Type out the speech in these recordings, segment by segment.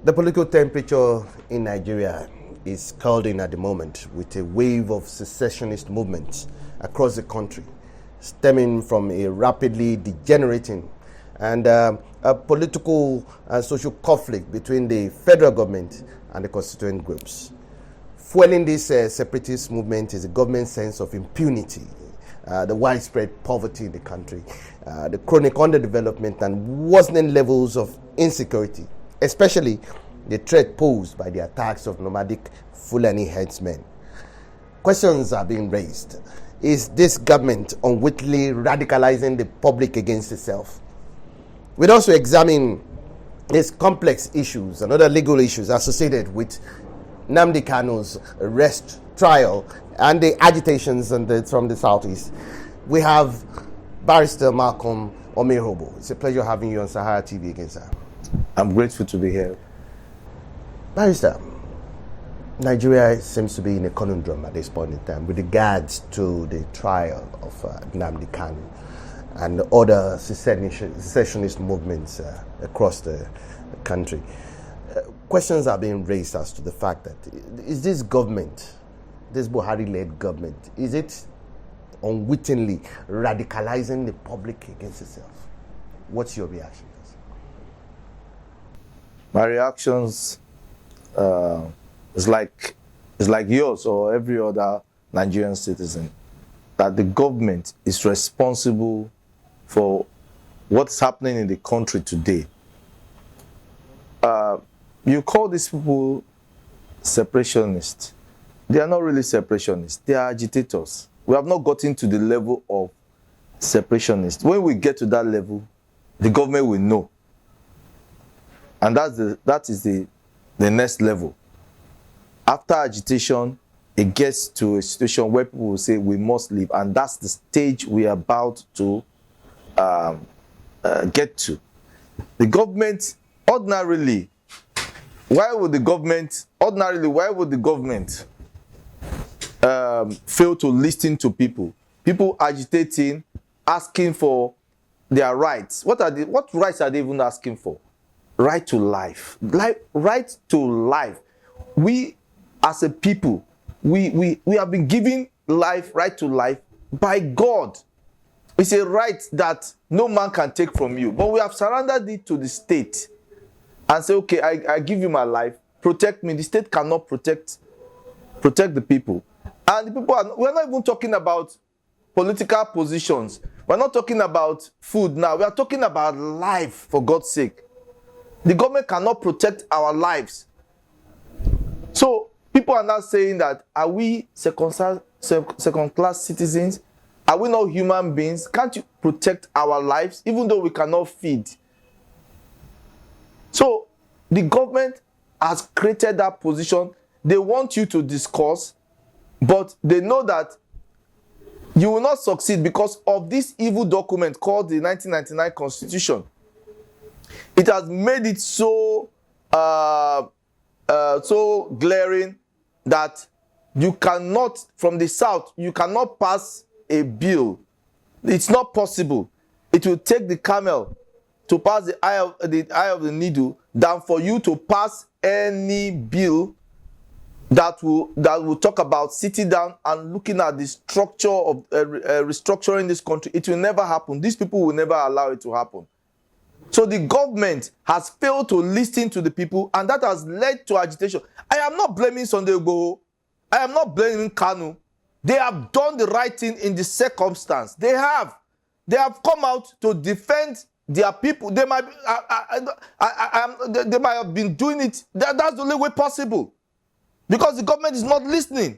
The political temperature in Nigeria is scalding at the moment with a wave of secessionist movements across the country, stemming from a rapidly degenerating and a political and social conflict between the federal government and the constituent groups. Fueling this separatist movement is the government's sense of impunity, the widespread poverty in the country, the chronic underdevelopment and worsening levels of insecurity, especially the threat posed by the attacks of nomadic Fulani headsmen. Questions are being raised. Is this government unwittingly radicalizing the public against itself? We'd also examine these complex issues and other legal issues associated with Nnamdi Kanu's arrest, trial, and the agitations from the southeast. We have Barrister Malcolm Omirhobo. It's a pleasure having you on SaharaTV again, sir. I'm grateful to be here. Barrister, Nigeria seems to be in a conundrum at this point in time with regards to the trial of Nnamdi Kanu and other secessionist movements across the country. Questions are being raised as to the fact that is this government, this Buhari-led government, is it unwittingly radicalizing the public against itself? What's your reaction to this? My reactions is like yours or every other Nigerian citizen, that the government is responsible for what's happening in the country today. You call these people separationists. They are not really separationists. They are agitators. We have not gotten to the level of separationists. When we get to that level, the government will know. And that is the next level. After agitation, it gets to a situation where people will say we must leave, and that's the stage we are about to get to. The government ordinarily, why would the government fail to listen to people? People agitating, asking for their rights. What rights are they even asking for? Right to life. Right to life. We as a people, we have been given life, right to life by God. It's a right that no man can take from you. But we have surrendered it to the state and say, okay, I give you my life, protect me. The state cannot protect the people. And the people we're not even talking about political positions. We're not talking about food now. We are talking about life, for God's sake. The government cannot protect our lives. So people are now saying that, are we second-class citizens? Are we not human beings? Can't you protect our lives even though we cannot feed? So the government has created that position. They want you to discourse, but they know that you will not succeed because of this evil document called the 1999 Constitution. It has made it so glaring that you cannot, from the south, you cannot pass a bill. It's not possible. It will take the camel to pass the eye of the needle than for you to pass any bill that will talk about sitting down and looking at the structure of restructuring this country. It will never happen. These people will never allow it to happen. So the government has failed to listen to the people, and that has led to agitation. I am not blaming Sunday Igboho. I am not blaming Kanu. They have done the right thing in the circumstance. They have come out to defend their people. They might have been doing it. That's the only way possible, because the government is not listening.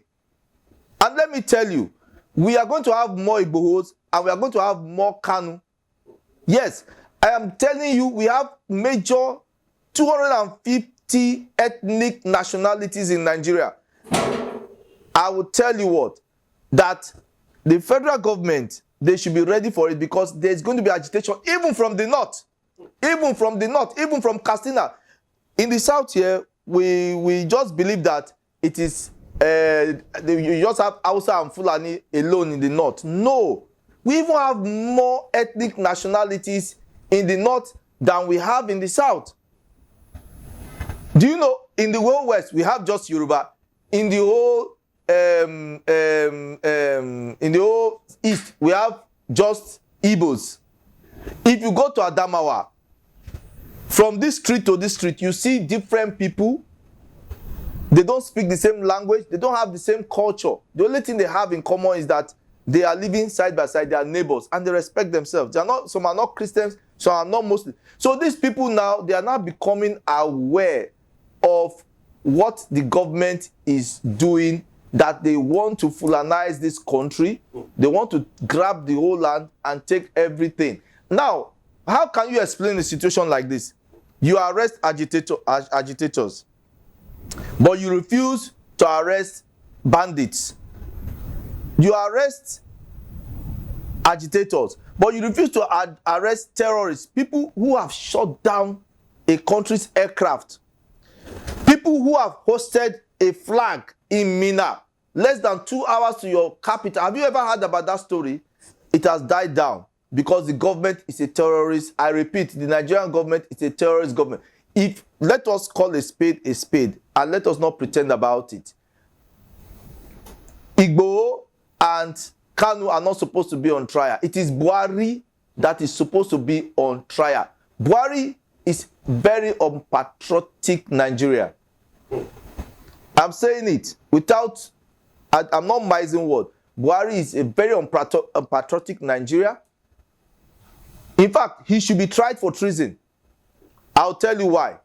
And let me tell you, we are going to have more Igbohos and we are going to have more Kanu. Yes, I am telling you, we have major 250 ethnic nationalities in Nigeria. I will tell you what, that the federal government, they should be ready for it, because there's going to be agitation even from the north, even from Katsina. In the south here, we just believe that it is, you just have Hausa and Fulani alone in the north. No, we even have more ethnic nationalities in the north than we have in the south. Do you know, in the whole West, we have just Yoruba. In the whole in the whole East, we have just Igbos. If you go to Adamawa, from this street to this street, you see different people. They don't speak the same language. They don't have the same culture. The only thing they have in common is that they are living side by side. They are neighbors and they respect themselves. They are not. Some are not Christians. Some are not Muslims. So these people now, they are now becoming aware of what the government is doing, that they want to Fulanize this country. They want to grab the whole land and take everything. Now, how can you explain a situation like this? You arrest agitators, but you refuse to arrest bandits. You arrest agitators, but you refuse to arrest terrorists, people who have shot down a country's aircraft, people who have hosted a flag in Mina, less than 2 hours to your capital. Have you ever heard about that story? It has died down because the government is a terrorist. I repeat, the Nigerian government is a terrorist government. If let us call a spade, and let us not pretend about it. Igboho and Kanu are not supposed to be on trial. It is Buhari that is supposed to be on trial. Buhari is very unpatriotic Nigeria. I'm saying it without, I'm not mising word. Buhari is a very unpatriotic Nigeria. In fact, he should be tried for treason. I'll tell you why.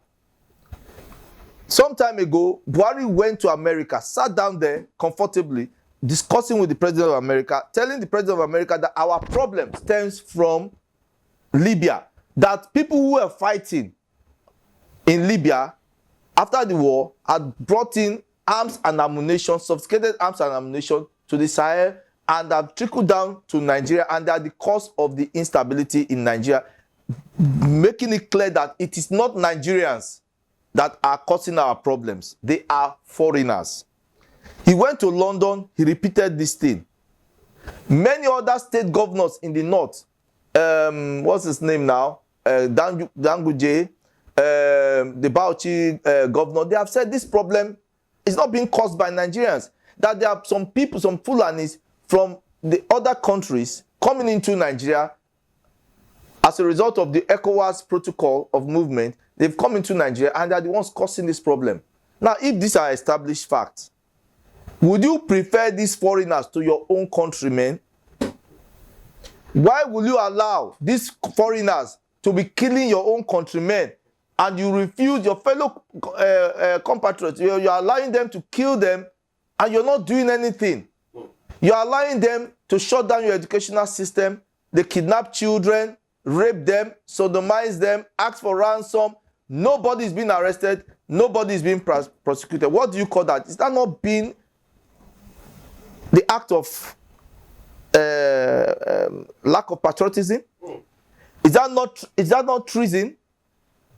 Some time ago, Buhari went to America, sat down there comfortably, discussing with the President of America, telling the President of America that our problem stems from Libya, that people who were fighting in Libya after the war had brought in arms and ammunition, sophisticated arms and ammunition to the Sahel, and have trickled down to Nigeria, and they are the cause of the instability in Nigeria, making it clear that it is not Nigerians that are causing our problems. They are foreigners. He went to London, he repeated this thing. Many other state governors in the north, what's his name now? Danguje, the Bauchi governor, they have said this problem is not being caused by Nigerians. That there are some people, some Fulanis from the other countries coming into Nigeria as a result of the ECOWAS protocol of movement. They've come into Nigeria and they are the ones causing this problem. Now, if these are established facts, would you prefer these foreigners to your own countrymen? Why will you allow these foreigners to be killing your own countrymen, and you refuse your fellow compatriots? You're allowing them to kill them and you're not doing anything. You're allowing them to shut down your educational system. They kidnap children, rape them, sodomize them, ask for ransom. Nobody is being arrested. Nobody is being prosecuted. What do you call that? Is that not being the act of lack of patriotism? Is that not treason?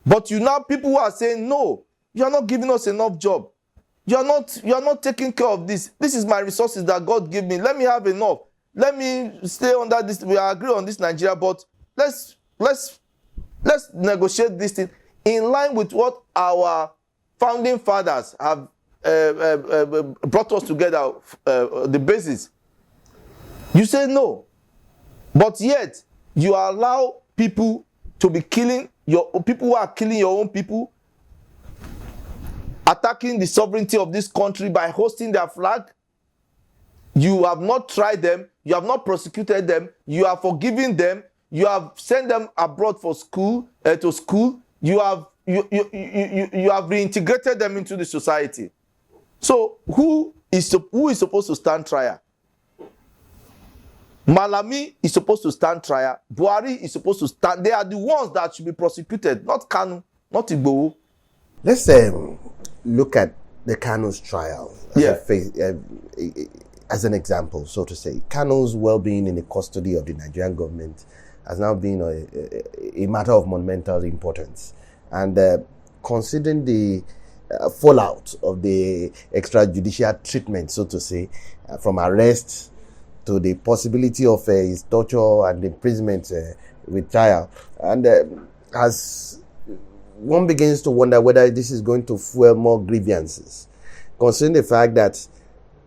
But you now, people who are saying, no, you are not giving us enough job. You are not taking care of this. This is my resources that God gave me. Let me have enough. Let me stay under this. We agree on this, Nigeria, but let's negotiate this thing in line with what our founding fathers have brought us together, the basis. You say no, but yet you allow people to be killing people who are killing your own people, attacking the sovereignty of this country by hosting their flag. You have not tried them. You have not prosecuted them. You have forgiven them. You have sent them abroad for school, to school. You have reintegrated them into the society. So who is supposed to stand trial? Malami is supposed to stand trial. Buhari is supposed to stand. They are the ones that should be prosecuted, not Kanu, not Igboho. Let's look at the Kanu's trial as an example, so to say. Kanu's well-being in the custody of the Nigerian government has now been a matter of monumental importance. And considering the fallout of the extrajudicial treatment, so to say, from arrest to the possibility of his torture and imprisonment with trial, and has one begins to wonder whether this is going to fuel more grievances, considering the fact that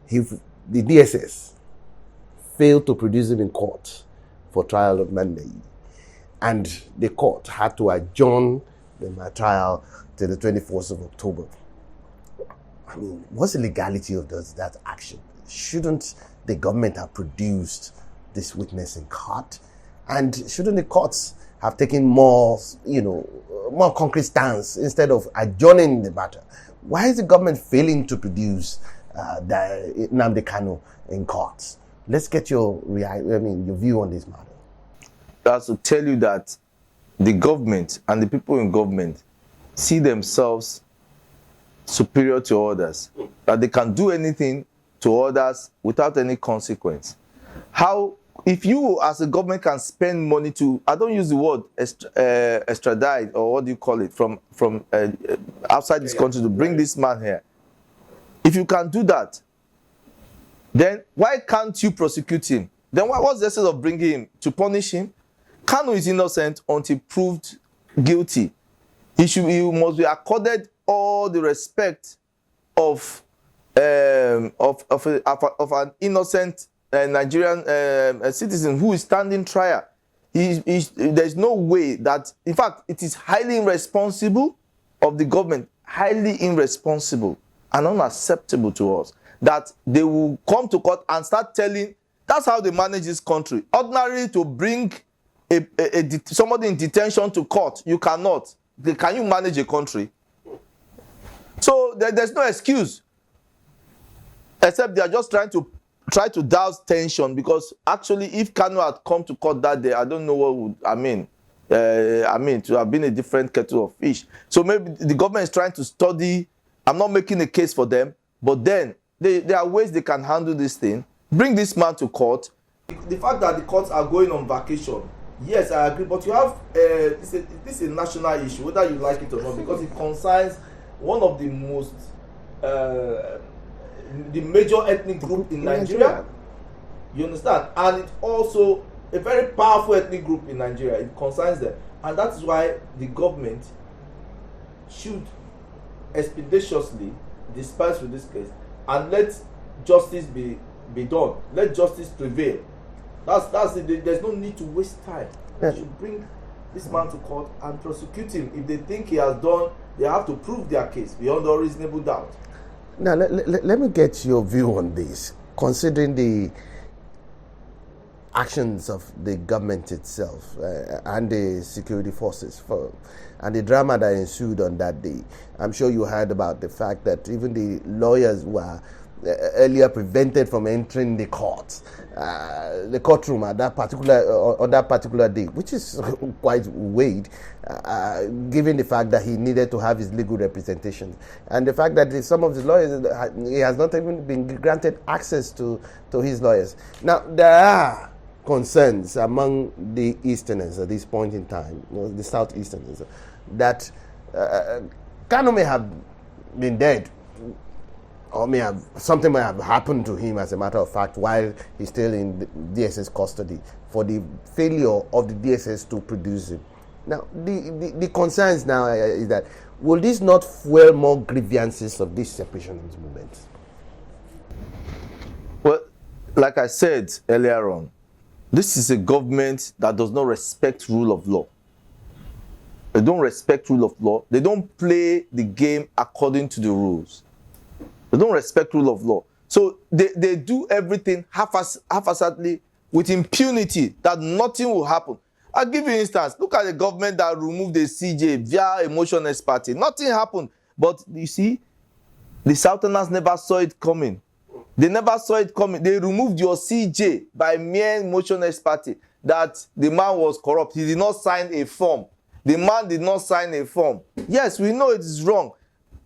the DSS failed to produce him in court for trial of Monday, and the court had to adjourn the trial to the 24th of October. I mean, what's the legality of that action? Shouldn't the government have produced this witness in court? And shouldn't the courts have taken more concrete stance instead of adjourning the matter? Why is the government failing to produce the Nnamdi Kanu in court? Let's get your view on this matter. That's to tell you that the government and the people in government see themselves superior to others, that they can do anything to others without any consequence. How, if you as a government can spend money to, I don't use the word extradite, or what do you call it, from outside this country to bring this man here. If you can do that, then why can't you prosecute him? Then what's the essence of bringing him? To punish him? Kanu is innocent until proved guilty. He must be accorded all the respect of an innocent Nigerian citizen who is standing trial. There's no way that, in fact, it is highly irresponsible of the government, highly irresponsible and unacceptable to us, that they will come to court and start telling, that's how they manage this country. Ordinarily, to bring somebody in detention to court, you cannot. Can you manage a country? So there's no excuse, except they are just trying to douse tension, because actually, if Kanu had come to court that day, I don't know what would, to have been a different kettle of fish. So maybe the government is trying to study. I'm not making a case for them, but then there are ways they can handle this thing. Bring this man to court. The fact that the courts are going on vacation, yes, I agree, but you have this is a national issue, whether you like it or not, because it concerns one of the most the major ethnic group in Nigeria. You understand? And it's also a very powerful ethnic group in Nigeria. It concerns them, and that is why the government should expeditiously dispense with this case and let justice be done. Let justice prevail. That's it. There's no need to waste time. They should bring this man to court and prosecute him. If they think he has done, they have to prove their case beyond all reasonable doubt. Now, let me get your view on this, considering the actions of the government itself and the security forces and the drama that ensued on that day. I'm sure you heard about the fact that even the lawyers were earlier prevented from entering the courtroom on that particular day, which is quite weird, given the fact that he needed to have his legal representation, and the fact that some of his lawyers, he has not even been granted access to his lawyers. Now, there are concerns among the Easterners at this point in time, the Southeasterners, that Kanu may have been dead, or something may have happened to him, as a matter of fact, while he's still in the DSS custody, for the failure of the DSS to produce him. Now, the concerns now is that, will this not fuel more grievances of this separationist movement? Well, like I said earlier on, this is a government that does not respect rule of law. They don't respect rule of law. They don't play the game according to the rules. They don't respect rule of law. So they do everything half-assedly with impunity, that nothing will happen. I'll give you an instance. Look at the government that removed the CJ via a motion party. Nothing happened. But you see, the Southerners never saw it coming. They never saw it coming. They removed your CJ by mere motion party, that the man was corrupt. He did not sign a form. The man did not sign a form. Yes, we know it is wrong.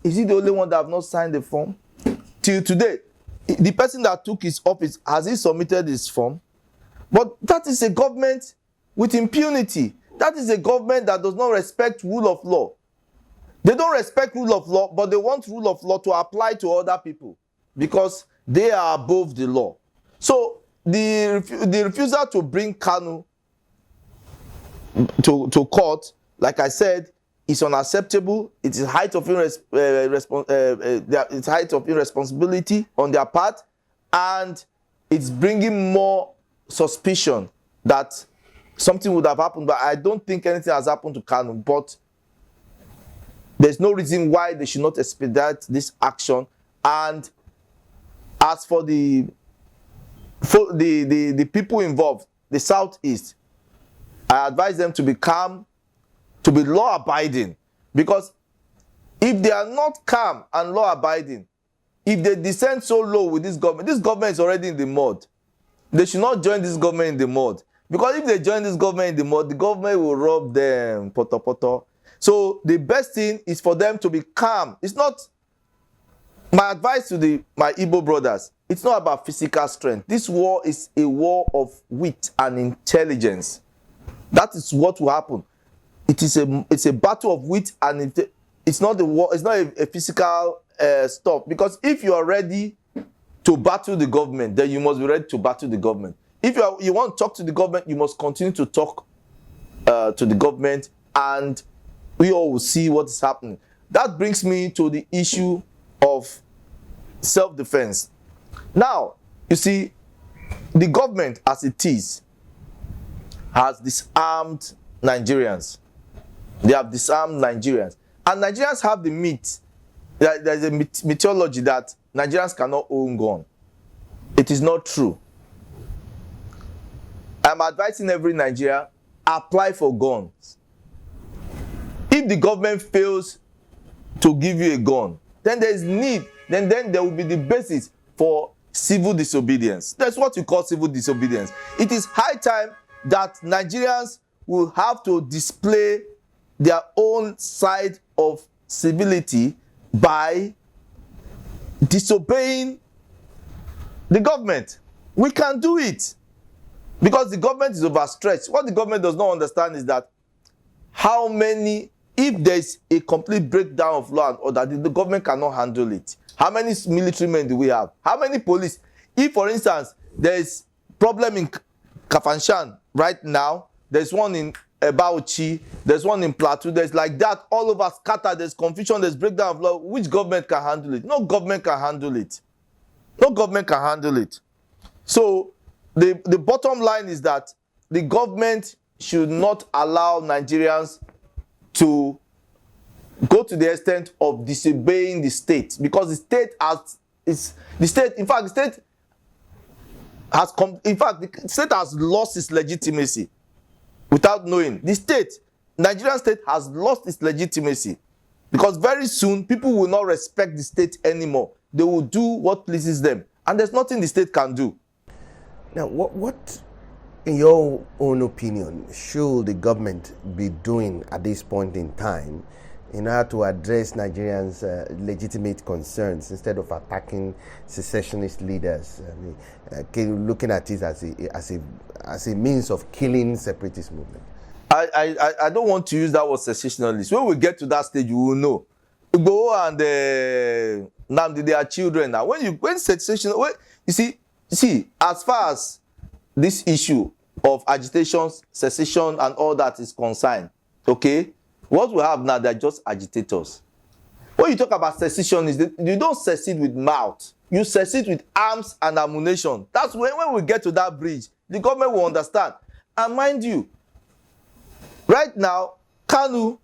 Is he the only one that have not signed the form? Till today, the person that took his office, has he submitted his form? But that is a government with impunity. That is a government that does not respect rule of law. They don't respect rule of law, but they want rule of law to apply to other people because they are above the law. So the refusal to bring Kanu to court, like I said, is unacceptable. It is height of it's height of irresponsibility on their part, and it's bringing more suspicion that something would have happened. But I don't think anything has happened to Kanu. But there's no reason why they should not expedite this action. And as for the people involved, the Southeast, I advise them to be calm, to be law-abiding, because if they are not calm and law-abiding, if they descend so low with this government is already in the mud. They should not join this government in the mud, because if they join this government in the mud, the government will rob them, poto poto. So the best thing is for them to be calm. It's not, my advice to my Igbo brothers, it's not about physical strength. This war is a war of wit and intelligence. That is what will happen. It's a battle of wit, and it's not a war. It's not a physical stuff. Because if you are ready to battle the government, then you must be ready to battle the government. If you want to talk to the government, you must continue to talk to the government, and we all will see what is happening. That brings me to the issue of self-defense. Now, you see, the government as it is has disarmed Nigerians. They have disarmed Nigerians. And Nigerians have the myth. There's a mythology that Nigerians cannot own gun. It is not true. I'm advising every Nigerian, apply for guns. If the government fails to give you a gun, then there is need, then there will be the basis for civil disobedience. That's what you call civil disobedience. It is high time that Nigerians will have to display their own side of civility by disobeying the government. We can do it because the government is overstretched. What the government does not understand is that if there's a complete breakdown of law and order, the government cannot handle it. How many military men do we have? How many police? If, for instance, there's problem in Kafanchan right now, there's one in Bauchi, there's one in Plateau, there's like that all over scattered, there's confusion, there's breakdown of law. Which government can handle it? No government can handle it. No government can handle it. So the bottom line is that the government should not allow Nigerians to go to the extent of disobeying the state, because the state has lost its legitimacy without knowing. Nigerian state has lost its legitimacy, because very soon people will not respect the state anymore. They will do what pleases them, and there's nothing the state can do. Now, what in your own opinion should the government be doing at this point in time in order to address Nigerians' legitimate concerns instead of attacking secessionist leaders? I mean, looking at it as a means of killing separatist movement. I don't want to use that word secessionist. When we get to that stage, you will know. Igboho and Nnamdi, they are children now. You see, as far as this issue of agitation, secession, and all that is concerned, okay, what we have now, they're just agitators. When you talk about secession, you don't secede with mouth. You secede with arms and ammunition. That's when we get to that bridge, the government will understand. And mind you, right now, Kanu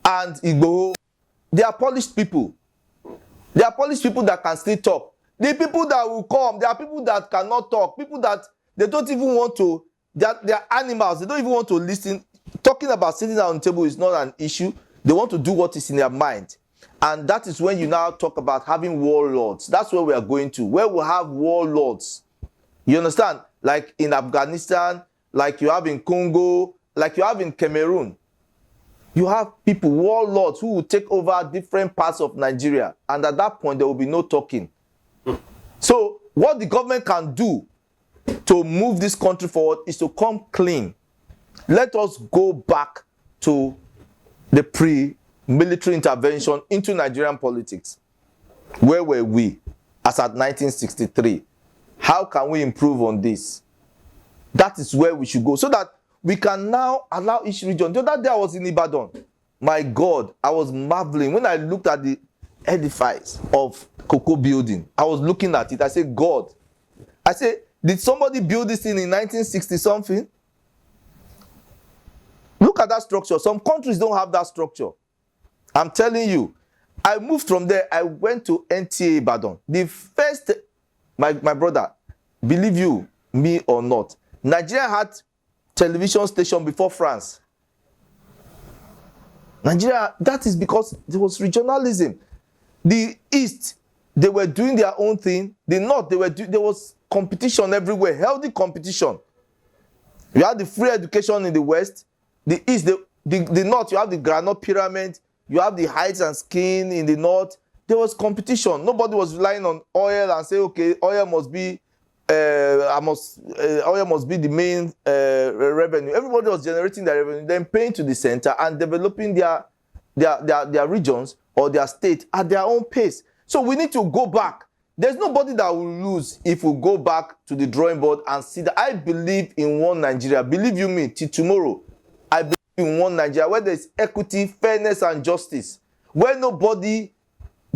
and Igboho, they are polished people. They are polished people that can still talk. The people that will come, there are people that cannot talk, people that they don't even want to, they are animals, they don't even want to listen. Talking about sitting down on the table is not an issue. They want to do what is in their mind. And that is when you now talk about having warlords. That's where we are going to, where we have warlords. You understand? Like in Afghanistan, like you have in Congo, like you have in Cameroon. You have people, warlords, who will take over different parts of Nigeria. And at that point, there will be no talking. So what the government can do to move this country forward is to come clean. Let us go back to the pre-military intervention into Nigerian politics. Where were we as at 1963? How can we improve on this? That is where we should go, so that we can now allow each region. The other day I was in Ibadan. my God, I was marveling when I looked at the edifice of Cocoa Building. I was looking at it. I said, God, I said, did somebody build this thing in 1960 something? Look at that structure. Some countries don't have that structure. I'm telling you. I moved from there. I went to NTA Ibadan. The first, my brother, believe you me or not, Nigeria had television station before France. Nigeria, that is because there was regionalism. The East, they were doing their own thing. The North, there was competition everywhere, healthy competition. You had the free education in the West. The East, the North, you have the Granite Pyramid. You have the heights and skin in the North. There was competition. Nobody was relying on oil and say, okay, oil must be the main revenue. Everybody was generating their revenue, then paying to the center and developing their regions or their state at their own pace. So we need to go back. There's nobody that will lose if we go back to the drawing board and see that. I believe in one Nigeria. Believe you me, till tomorrow, I believe in one Nigeria where there's equity, fairness, and justice. Where nobody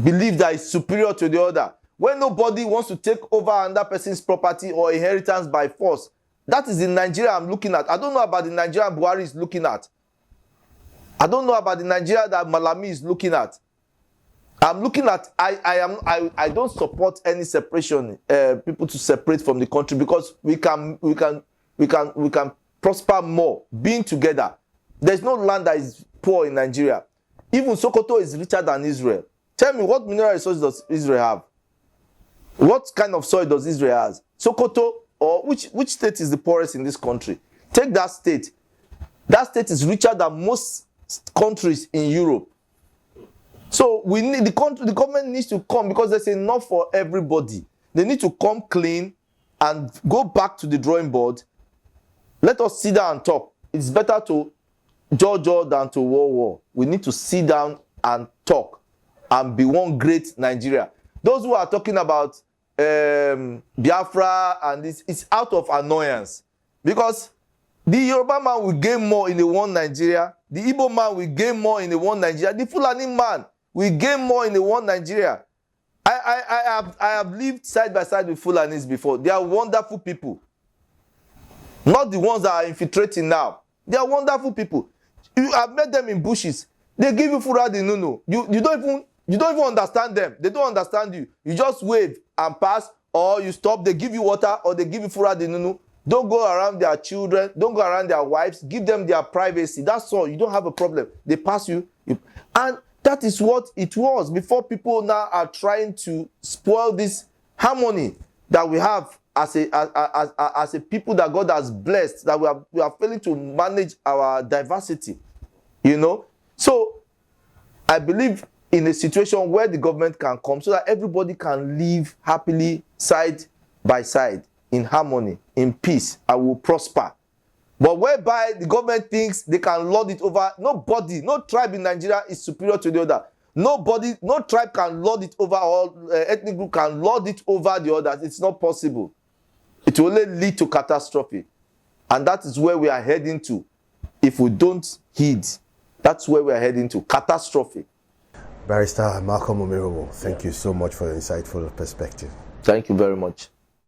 believes that is superior to the other. Where nobody wants to take over another person's property or inheritance by force. That is the Nigeria I'm looking at. I don't know about the Nigeria Buhari is looking at. I don't know about the Nigeria that Malami is looking at. I'm looking at, I don't support any separation, people to separate from the country, because we can prosper more being together. There's no land that is poor in Nigeria. Even Sokoto is richer than Israel. Tell me, what mineral resources does Israel have? What kind of soil does Israel have? Sokoto, or which state is the poorest in this country? Take that state. That state is richer than most countries in Europe. So we need the government needs to come, because there's enough for everybody. They need to come clean and go back to the drawing board. Let us sit down and talk. It's better to war than to war. We need to sit down and talk and be one great Nigeria. Those who are talking about Biafra and this, it's out of annoyance, because the Yoruba man will gain more in the one Nigeria. The Igbo man will gain more in the one Nigeria. The Fulani man will gain more in the one Nigeria. I have lived side by side with Fulanis before. They are wonderful people. Not the ones that are infiltrating now. They are wonderful people. You have met them in bushes. They give you fura di nunu. You don't even understand them. They don't understand you. You just wave and pass, or you stop. They give you water, or they give you fura di nunu. Don't go around their children. Don't go around their wives. Give them their privacy. That's all. You don't have a problem. They pass you. And that is what it was before. People now are trying to spoil this harmony that we have as a people that God has blessed, that we are failing to manage our diversity. You know? So I believe in a situation where the government can come so that everybody can live happily side by side in harmony, in peace, and will prosper. But whereby the government thinks they can lord it over, nobody, no tribe in Nigeria is superior to the other. Nobody, no tribe can lord it over, or ethnic group can lord it over the others. It's not possible. It will only lead to catastrophe. And that is where we are heading to. If we don't heed, that's where we are heading to, catastrophe. Barrister Malcolm Omirhobo, thank you so much for your insightful perspective. Thank you very much.